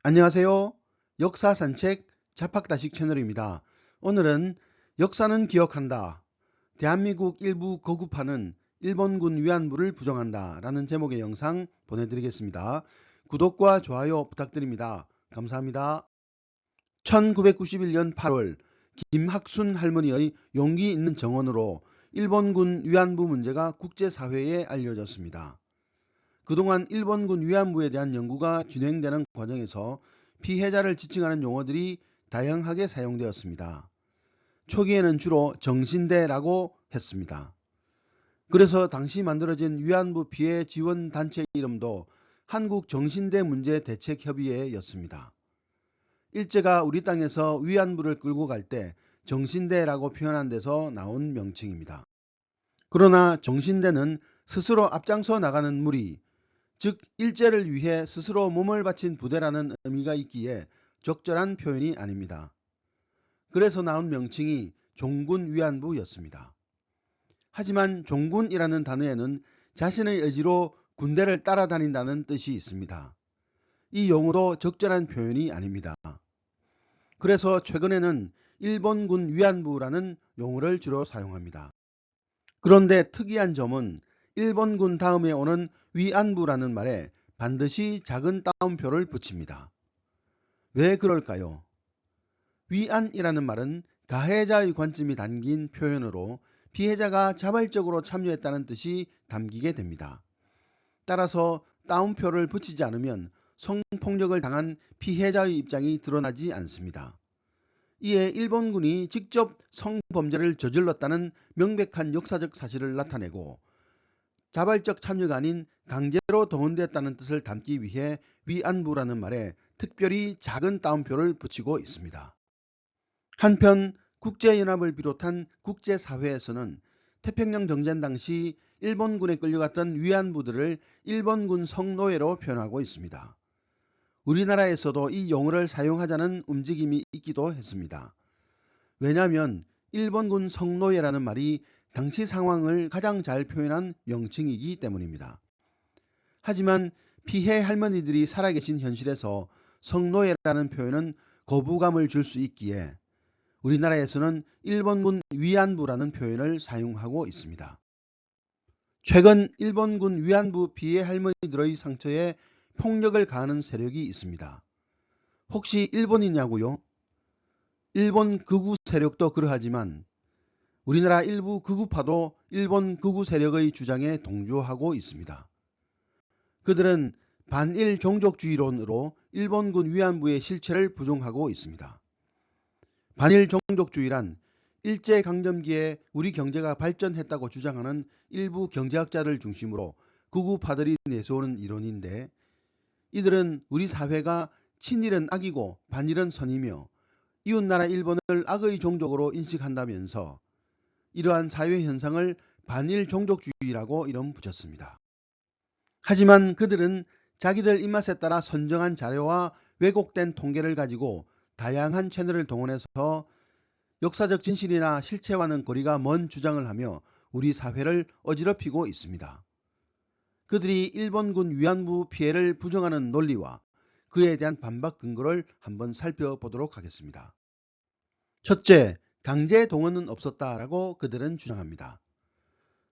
안녕하세요. 역사산책 자팍다식 채널입니다. 오늘은 역사는 기억한다. 대한민국 일부 거구파는 일본군 위안부를 부정한다 라는 제목의 영상 보내드리겠습니다. 구독과 좋아요 부탁드립니다. 감사합니다. 1991년 8월 김학순 할머니의 용기 있는 정언으로 일본군 위안부 문제가 국제사회에 알려졌습니다. 그동안 일본군 위안부에 대한 연구가 진행되는 과정에서 피해자를 지칭하는 용어들이 다양하게 사용되었습니다. 초기에는 주로 정신대라고 했습니다. 그래서 당시 만들어진 위안부 피해 지원 단체 이름도 한국정신대문제대책협의회였습니다. 일제가 우리 땅에서 위안부를 끌고 갈 때 정신대라고 표현한 데서 나온 명칭입니다. 그러나 정신대는 스스로 앞장서 나가는 무리, 즉 일제를 위해 스스로 몸을 바친 부대라는 의미가 있기에 적절한 표현이 아닙니다. 그래서 나온 명칭이 종군 위안부였습니다. 하지만 종군이라는 단어에는 자신의 의지로 군대를 따라다닌다는 뜻이 있습니다. 이 용어도 적절한 표현이 아닙니다. 그래서 최근에는 일본군 위안부라는 용어를 주로 사용합니다. 그런데 특이한 점은 일본군 다음에 오는 위안부라는 말에 반드시 작은 따옴표를 붙입니다. 왜 그럴까요? 위안이라는 말은 가해자의 관점이 담긴 표현으로 피해자가 자발적으로 참여했다는 뜻이 담기게 됩니다. 따라서 따옴표를 붙이지 않으면 성폭력을 당한 피해자의 입장이 드러나지 않습니다. 이에 일본군이 직접 성범죄를 저질렀다는 명백한 역사적 사실을 나타내고 자발적 참여가 아닌 강제로 동원됐다는 뜻을 담기 위해 위안부라는 말에 특별히 작은 따옴표를 붙이고 있습니다. 한편 국제연합을 비롯한 국제사회에서는 태평양 정전 당시 일본군에 끌려갔던 위안부들을 일본군 성노예로 표현하고 있습니다. 우리나라에서도 이 용어를 사용하자는 움직임이 있기도 했습니다. 왜냐하면 일본군 성노예라는 말이 당시 상황을 가장 잘 표현한 명칭이기 때문입니다. 하지만 피해 할머니들이 살아계신 현실에서 성노예라는 표현은 거부감을 줄 수 있기에 우리나라에서는 일본군 위안부라는 표현을 사용하고 있습니다. 최근 일본군 위안부 피해 할머니들의 상처에 폭력을 가하는 세력이 있습니다. 혹시 일본이냐고요? 일본 극우 세력도 그러하지만 우리나라 일부 극우파도 일본 극우 세력의 주장에 동조하고 있습니다. 그들은 반일 종족주의론으로 일본군 위안부의 실체를 부정하고 있습니다. 반일 종족주의란 일제강점기에 우리 경제가 발전했다고 주장하는 일부 경제학자들 중심으로 극우파들이 내세우는 이론인데, 이들은 우리 사회가 친일은 악이고 반일은 선이며 이웃나라 일본을 악의 종족으로 인식한다면서 이러한 사회 현상을 반일 종족주의라고 이름 붙였습니다. 하지만 그들은 자기들 입맛에 따라 선정한 자료와 왜곡된 통계를 가지고 다양한 채널을 동원해서 역사적 진실이나 실체와는 거리가 먼 주장을 하며 우리 사회를 어지럽히고 있습니다. 그들이 일본군 위안부 피해를 부정하는 논리와 그에 대한 반박 근거를 한번 살펴보도록 하겠습니다. 첫째, 강제 동원은 없었다라고 그들은 주장합니다.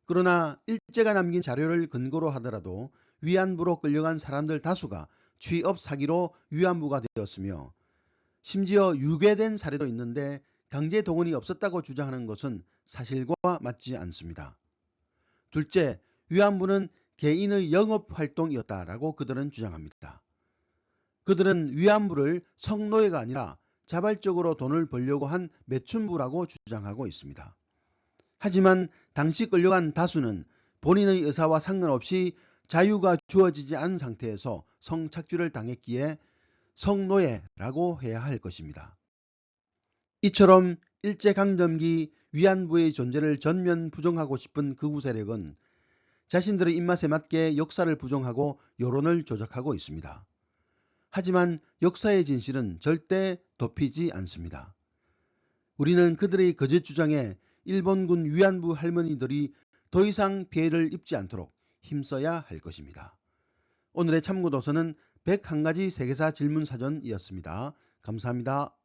그러나 일제가 남긴 자료를 근거로 하더라도 위안부로 끌려간 사람들 다수가 취업 사기로 위안부가 되었으며 심지어 유괴된 사례도 있는데 강제 동원이 없었다고 주장하는 것은 사실과 맞지 않습니다. 둘째, 위안부는 개인의 영업활동이었다라고 그들은 주장합니다. 그들은 위안부를 성노예가 아니라 자발적으로 돈을 벌려고 한 매춘부라고 주장하고 있습니다. 하지만 당시 끌려간 다수는 본인의 의사와 상관없이 자유가 주어지지 않은 상태에서 성착취를 당했기에 성노예라고 해야 할 것입니다. 이처럼 일제강점기 위안부의 존재를 전면 부정하고 싶은 극우 세력은 자신들의 입맛에 맞게 역사를 부정하고 여론을 조작하고 있습니다. 하지만 역사의 진실은 절대 덮이지 않습니다. 우리는 그들의 거짓 주장에 일본군 위안부 할머니들이 더 이상 피해를 입지 않도록 힘써야 할 것입니다. 오늘의 참고도서는 101가지 세계사 질문사전이었습니다. 감사합니다.